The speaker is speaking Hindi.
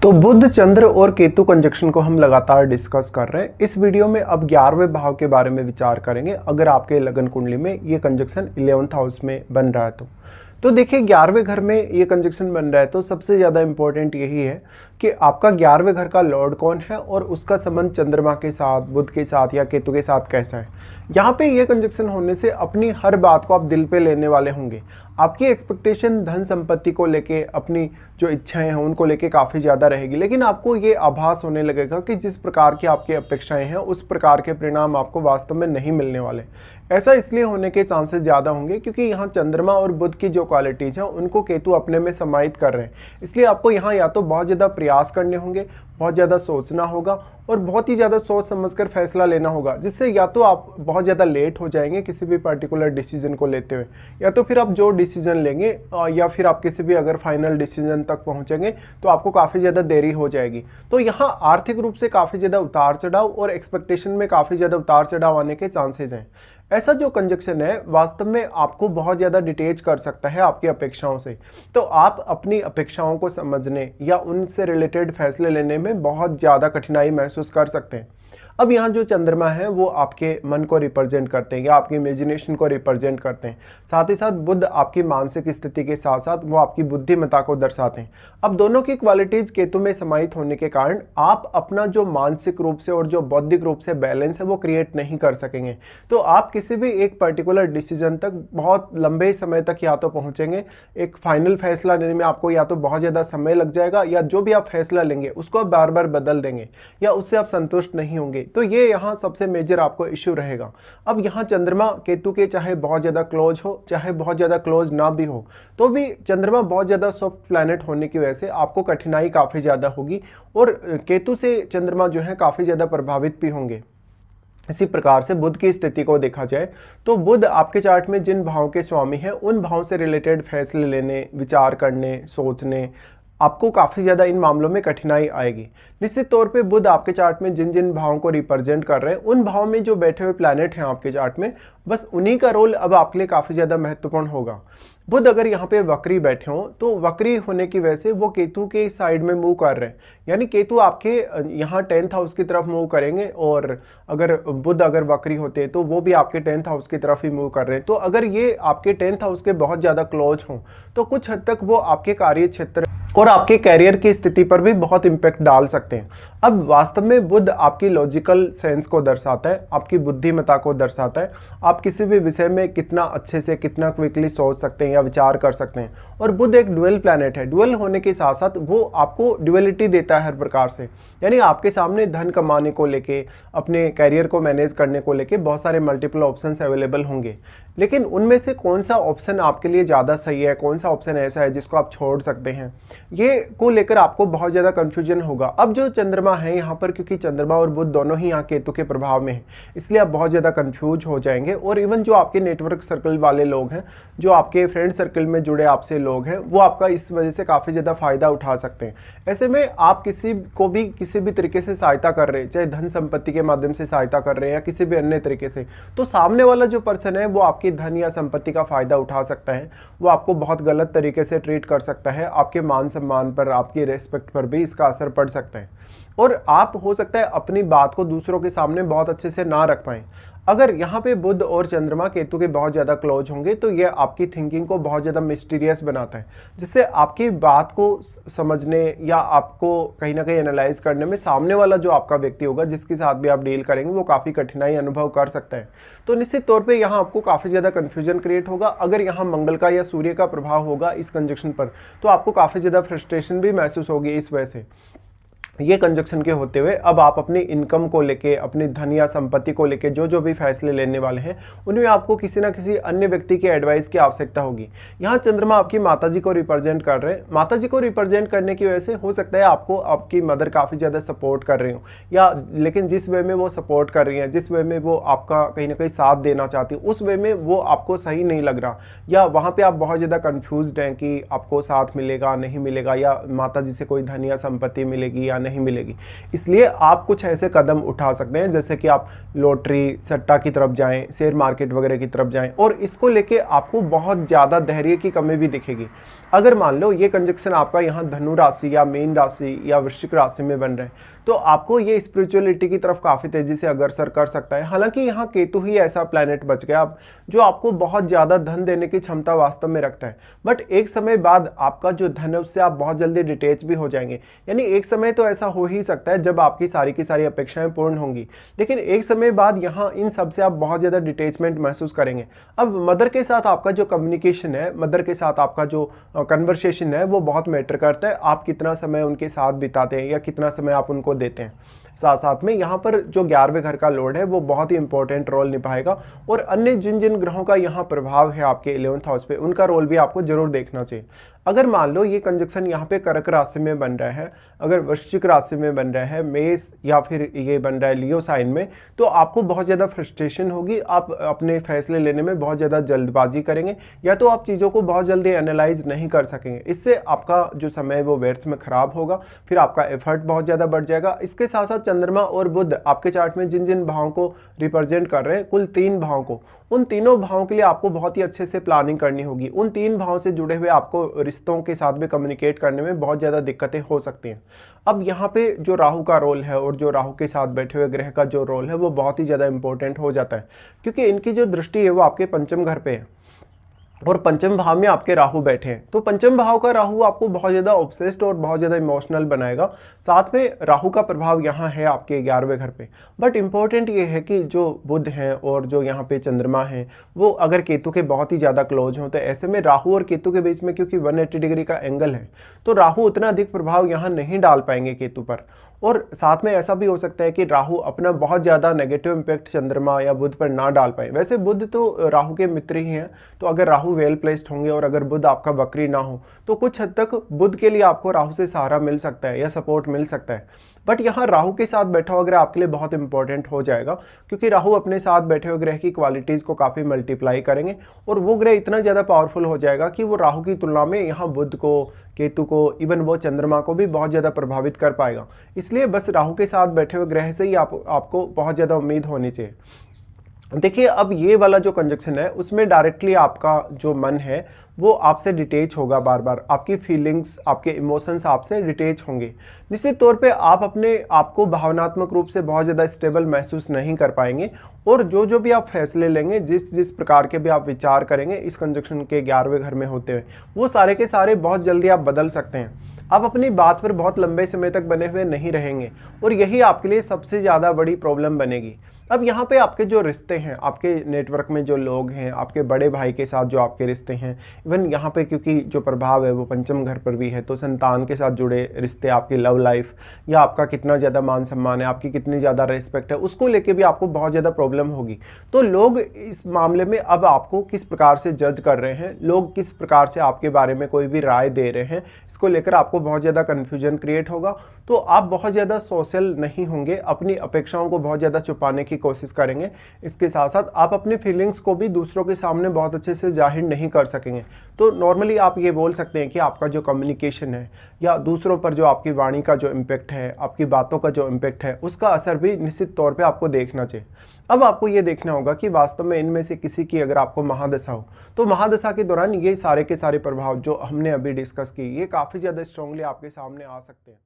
तो बुध, चंद्र और केतु कंजक्शन को हम लगातार डिस्कस कर रहे हैं। इस वीडियो में अब 11वें भाव के बारे में विचार करेंगे। अगर आपके लगन कुंडली में ये कंजक्शन 11th हाउस में बन रहा है तो देखिए 11वें घर में ये कंजक्शन बन रहा है तो सबसे ज़्यादा इंपॉर्टेंट यही है कि आपका 11वें घर का लॉर्ड कौन है और उसका संबंध चंद्रमा के साथ, बुध के साथ या केतु के साथ कैसा है। यहाँ पे ये कंजक्शन होने से अपनी हर बात को आप दिल पे लेने वाले होंगे। आपकी एक्सपेक्टेशन धन संपत्ति को लेके, अपनी जो इच्छाएं हैं उनको लेके काफ़ी ज़्यादा रहेगी, लेकिन आपको ये आभास होने लगेगा कि जिस प्रकार की आपकी अपेक्षाएं हैं उस प्रकार के परिणाम आपको वास्तव में नहीं मिलने वाले। ऐसा इसलिए होने के चांसेस ज़्यादा होंगे क्योंकि यहाँ चंद्रमा और बुध की जो क्वालिटीज़ हैं उनको केतु अपने में समाहित कर रहे हैं। इसलिए आपको यहाँ या तो बहुत ज़्यादा प्रयास करने होंगे, बहुत ज़्यादा सोचना होगा और बहुत ही ज़्यादा सोच समझकर फैसला लेना होगा, जिससे या तो आप बहुत ज़्यादा लेट हो जाएंगे किसी भी पर्टिकुलर डिसीजन को लेते हुए, या तो फिर आप जो डिसीजन लेंगे या फिर आप किसी भी अगर फाइनल डिसीजन तक पहुँचेंगे तो आपको काफ़ी ज़्यादा देरी हो जाएगी। तो यहाँ आर्थिक रूप से काफ़ी ज़्यादा उतार चढ़ाव और एक्सपेक्टेशन में काफ़ी ज़्यादा उतार चढ़ाव आने के चांसेस हैं। ऐसा जो कंजक्शन है वास्तव में आपको बहुत ज़्यादा डिटेच कर सकता है आपकी अपेक्षाओं से। तो आप अपनी अपेक्षाओं को समझने या उनसे रिलेटेड फैसले लेने में बहुत ज़्यादा कठिनाई महसूस कर सकते हैं। अब यहाँ जो चंद्रमा है वो आपके मन को रिप्रेजेंट करते हैं या आपकी इमेजिनेशन को रिप्रेजेंट करते हैं। साथ ही साथ बुध आपकी मानसिक स्थिति के साथ साथ वो आपकी बुद्धिमत्ता को दर्शाते हैं। अब दोनों की क्वालिटीज़ केतु में समाहित होने के कारण आप अपना जो मानसिक रूप से और जो बौद्धिक रूप से बैलेंस है वो क्रिएट नहीं कर सकेंगे। तो आप किसी भी एक पर्टिकुलर डिसीजन तक बहुत लंबे समय तक या तो पहुँचेंगे, एक फाइनल फैसला लेने में आपको या तो बहुत ज़्यादा समय लग जाएगा या जो भी आप फैसला लेंगे उसको आप बार बार बदल देंगे या उससे आप संतुष्ट नहीं होंगे। तो ये यहाँ सबसे मेजर आपको इश्यू रहेगा। अब यहाँ चंद्रमा केतु के चाहे बहुत ज़्यादा क्लोज हो चाहे बहुत ज़्यादा क्लोज ना भी हो, तो भी चंद्रमा बहुत ज़्यादा सॉफ्ट प्लैनेट होने की वजह से आपको कठिनाई काफ़ी ज़्यादा होगी और केतु से चंद्रमा जो है काफ़ी ज़्यादा प्रभावित भी होंगे। इसी प्रकार से बुध की स्थिति को देखा जाए तो बुध आपके चार्ट में जिन भावों के स्वामी हैं उन भावों से रिलेटेड फैसले लेने, विचार करने, सोचने, आपको काफ़ी ज़्यादा इन मामलों में कठिनाई आएगी। निश्चित तौर पे बुध आपके चार्ट में जिन जिन भावों को रिप्रेजेंट कर रहे हैं उन भावों में जो बैठे हुए प्लैनेट हैं आपके चार्ट में, बस उन्हीं का रोल अब आपके लिए काफ़ी ज़्यादा महत्वपूर्ण होगा। बुध अगर यहाँ पे वक्री बैठे हों तो वक्री होने की वजह से वो केतु के साइड में मूव कर रहे हैं, यानी केतु आपके यहाँ 10th हाउस की तरफ मूव करेंगे और अगर बुध अगर वक्री होते हैं तो वो भी आपके 10th हाउस की तरफ ही मूव कर रहे हैं। तो अगर ये आपके 10th हाउस के बहुत ज़्यादा क्लोज हों तो कुछ हद तक वो आपके कार्य क्षेत्र और आपके कैरियर की स्थिति पर भी बहुत इम्पैक्ट डाल सकते हैं। अब वास्तव में बुध आपकी लॉजिकल सेंस को दर्शाता है, आपकी बुद्धिमत्ता को दर्शाता है, आप किसी भी विषय में कितना अच्छे से कितना क्विकली सोच सकते हैं या विचार कर सकते हैं। और बुध एक ड्यूअल प्लैनेट है, ड्यूअल होने के साथ साथ वो आपको ड्यूअलिटी देता है हर प्रकार से, यानी आपके सामने धन कमाने को लेके, अपने कैरियर को मैनेज करने को लेके बहुत सारे मल्टीपल ऑप्शंस अवेलेबल होंगे, लेकिन उनमें से कौन सा ऑप्शन आपके लिए ज़्यादा सही है, कौन सा ऑप्शन ऐसा है जिसको आप छोड़ सकते हैं, ये को लेकर आपको बहुत ज़्यादा कन्फ्यूजन होगा। अब जो चंद्रमा है यहाँ पर, क्योंकि चंद्रमा और बुध दोनों ही यहाँ केतु के प्रभाव में हैं, इसलिए आप बहुत ज़्यादा कन्फ्यूज हो जाएंगे। और इवन जो आपके नेटवर्क सर्कल वाले लोग हैं, जो आपके फ्रेंड सर्कल में जुड़े आपसे लोग हैं, वो आपका इस वजह से काफ़ी ज़्यादा फ़ायदा उठा सकते हैं। ऐसे में आप किसी को भी किसी भी तरीके से सहायता कर रहे हैं, चाहे धन संपत्ति के माध्यम से सहायता कर रहे हैं या किसी भी अन्य तरीके से, तो सामने वाला जो पर्सन है वो आपकी धन या संपत्ति का फ़ायदा उठा सकता है। वो आपको बहुत गलत तरीके से ट्रीट कर सकता है, आपके मान सम्मान पर, आपकी रेस्पेक्ट पर भी इसका असर पड़ सकता है और आप हो सकता है अपनी बात को दूसरों के सामने बहुत अच्छे से ना रख पाएं। अगर यहाँ पे बुध और चंद्रमा केतु के बहुत ज़्यादा क्लोज होंगे तो ये आपकी थिंकिंग को बहुत ज़्यादा मिस्टीरियस बनाता है, जिससे आपकी बात को समझने या आपको कहीं ना कहीं एनालाइज करने में सामने वाला जो आपका व्यक्ति होगा जिसके साथ भी आप डील करेंगे वो काफ़ी कठिनाई अनुभव कर सकता है। तो निश्चित तौर पर यहाँ आपको काफ़ी ज़्यादा कन्फ्यूजन क्रिएट होगा। अगर यहाँ मंगल का या सूर्य का प्रभाव होगा इस कंजक्शन पर तो आपको काफ़ी ज़्यादा फ्रस्ट्रेशन भी महसूस होगी इस वजह से। ये कंजक्शन के होते हुए अब आप अपनी इनकम को लेके, अपनी धन या संपत्ति को लेके जो भी फैसले लेने वाले हैं उनमें आपको किसी ना किसी अन्य व्यक्ति की एडवाइस की आवश्यकता होगी। यहाँ चंद्रमा आपकी माताजी को रिप्रेजेंट कर रहे हैं। माताजी को रिप्रेजेंट करने की वजह से हो सकता है आपको आपकी मदर काफ़ी ज़्यादा सपोर्ट कर रही हो, या लेकिन जिस वे में वो सपोर्ट कर रही हैं, जिस वे में वो आपका कहीं ना कहीं साथ देना चाहती है, उस वे में वो आपको सही नहीं लग रहा, या वहाँ पर आप बहुत ज़्यादा कन्फ्यूज्ड हैं कि आपको साथ मिलेगा नहीं मिलेगा, या माताजी से कोई धन या संपत्ति मिलेगी या नहीं मिलेगी। इसलिए आप कुछ ऐसे कदम उठा सकते हैं जैसे कि आप लॉटरी, सट्टा की तरफ जाएं, शेयर मार्केट वगैरह की तरफ जाएं, और इसको लेके आपको बहुत ज़्यादा धैर्य की कमी भी दिखेगी। अगर मान लो ये कंजक्शन आपका यहाँ धनु राशि या मीन राशि या वृश्चिक राशि में बन रहे हैं, तो आपको ये स्पिरिचुअलिटी की तरफ काफ़ी तेज़ी से अग्रसर कर सकता है। हालांकि यहाँ केतु ही ऐसा प्लैनेट बच गया अब जो आपको बहुत ज़्यादा धन देने की क्षमता वास्तव में रखता है, बट एक समय बाद आपका जो धन है उससे आप बहुत जल्दी डिटेच भी हो जाएंगे। यानी एक समय तो ऐसा हो ही सकता है जब आपकी सारी की सारी अपेक्षाएं पूर्ण होंगी, लेकिन एक समय बाद यहाँ इन सब से आप बहुत ज़्यादा डिटेचमेंट महसूस करेंगे। अब मदर के साथ आपका जो कम्युनिकेशन है, मदर के साथ आपका जो कन्वर्सेशन है, वो बहुत मैटर करता है। आप कितना समय उनके साथ बिताते हैं या कितना समय आप उनको देते हैं। साथ साथ में यहाँ पर जो 11वें घर का लॉर्ड है वो बहुत ही इंपॉर्टेंट रोल निभाएगा, और अन्य जिन जिन ग्रहों का यहाँ प्रभाव है आपके 11th हाउस पे, उनका रोल भी आपको जरूर देखना चाहिए। अगर मान लो ये कंजक्शन यहाँ पे कर्क राशि में बन रहा है, अगर वृश्चिक राशि में बन रहा है, मेष, या फिर ये बन रहा है लियो साइन में, तो आपको बहुत ज़्यादा फ्रस्ट्रेशन होगी। आप अपने फैसले लेने में बहुत ज़्यादा जल्दबाजी करेंगे, या तो आप चीज़ों को बहुत जल्दी एनालाइज नहीं कर सकेंगे। इससे आपका जो समय है वो व्यर्थ में खराब होगा, फिर आपका एफर्ट बहुत ज़्यादा बढ़ जाएगा। इसके साथ साथ चंद्रमा और बुध आपके चार्ट में जिन जिन भावों को रिप्रेजेंट कर रहे हैं, कुल 3 भावों को, उन तीनों भावों के लिए आपको बहुत ही अच्छे से प्लानिंग करनी होगी। उन 3 भावों से जुड़े हुए आपको रिश्तों के साथ भी कम्युनिकेट करने में बहुत ज़्यादा दिक्कतें हो सकती हैं। अब यहाँ पे जो राहु का रोल है और जो राहु के साथ बैठे हुए ग्रह का जो रोल है वो बहुत ही ज़्यादा इंपॉर्टेंट हो जाता है, क्योंकि इनकी जो दृष्टि है वो आपके पंचम घर पे है और पंचम भाव में आपके राहु बैठे हैं। तो पंचम भाव का राहु आपको बहुत ज़्यादा ऑब्सेस्ड और बहुत ज़्यादा इमोशनल बनाएगा। साथ में राहु का प्रभाव यहाँ है आपके 11वें घर पे। बट इम्पोर्टेंट ये है कि जो बुध हैं और जो यहाँ पे चंद्रमा है वो अगर केतु के बहुत ही ज़्यादा क्लोज हों, तो ऐसे में राहु और केतु के बीच में क्योंकि 180 डिग्री का एंगल है, तो राहु उतना अधिक प्रभाव यहाँ नहीं डाल पाएंगे केतु पर। और साथ में ऐसा भी हो सकता है कि राहु अपना बहुत ज़्यादा नेगेटिव इम्पैक्ट चंद्रमा या बुध पर ना डाल पाए। वैसे बुध तो राहु के मित्र ही हैं, तो अगर राहु वेल प्लेस्ड होंगे और अगर बुध आपका वक्री ना हो, तो कुछ हद तक बुध के लिए आपको राहु से सहारा मिल सकता है या सपोर्ट मिल सकता है। बट यहाँ राहु के साथ बैठा हुआ ग्रह आपके लिए बहुत इंपॉर्टेंट हो जाएगा, क्योंकि राहु अपने साथ बैठे हुए ग्रह की क्वालिटीज़ को काफ़ी मल्टीप्लाई करेंगे, और वो ग्रह इतना ज़्यादा पावरफुल हो जाएगा कि वो राहु की तुलना में यहाँ बुध को, केतु को, इवन वो चंद्रमा को भी बहुत ज़्यादा प्रभावित कर पाएगा। इसलिए बस राहु के साथ बैठे हुए ग्रह से ही आपको बहुत ज़्यादा उम्मीद होनी चाहिए। देखिए, अब ये वाला जो कंजक्शन है उसमें डायरेक्टली आपका जो मन है वो आपसे डिटेच होगा, बार बार आपकी फीलिंग्स, आपके इमोशंस आपसे डिटेच होंगे। निश्चित तौर पे आप अपने आप को भावनात्मक रूप से बहुत ज़्यादा स्टेबल महसूस नहीं कर पाएंगे, और जो भी आप फैसले लेंगे, जिस प्रकार के भी आप विचार करेंगे इस कंजक्शन के 11वें घर में होते हुए, वो सारे के सारे बहुत जल्दी आप बदल सकते हैं। आप अपनी बात पर बहुत लंबे समय तक बने हुए नहीं रहेंगे, और यही आपके लिए सबसे ज़्यादा बड़ी प्रॉब्लम बनेगी। अब यहाँ पे आपके जो रिश्ते हैं, आपके नेटवर्क में जो लोग हैं, आपके बड़े भाई के साथ जो आपके रिश्ते हैं, इवन यहाँ पे क्योंकि जो प्रभाव है वो पंचम घर पर भी है, तो संतान के साथ जुड़े रिश्ते, आपकी लव लाइफ, या आपका कितना ज़्यादा मान सम्मान है, आपकी कितनी ज़्यादा रिस्पेक्ट है, उसको लेके भी आपको बहुत ज़्यादा प्रॉब्लम होगी। तो लोग इस मामले में अब आपको किस प्रकार से जज कर रहे हैं, लोग किस प्रकार से आपके बारे में कोई भी राय दे रहे हैं, इसको लेकर आपको बहुत ज़्यादा कन्फ्यूजन क्रिएट होगा। तो आप बहुत ज़्यादा सोशल नहीं होंगे, अपनी अपेक्षाओं को बहुत ज़्यादा छुपाने की कोशिश करेंगे। इसके साथ साथ आप अपनी फीलिंग्स को भी दूसरों के सामने बहुत अच्छे से जाहिर नहीं कर सकेंगे। तो नॉर्मली आप ये बोल सकते हैं कि आपका जो कम्युनिकेशन है या दूसरों पर जो आपकी वाणी का जो इम्पैक्ट है, आपकी बातों का जो इम्पैक्ट है, उसका असर भी निश्चित तौर पे आपको देखना चाहिए। अब आपको ये देखना होगा कि वास्तव में इनमें से किसी की अगर आपको महादशा हो, तो महादशा के दौरान ये सारे के सारे प्रभाव जो हमने अभी डिस्कस की, ये काफ़ी ज़्यादा स्ट्रांगली आपके सामने आ सकते हैं।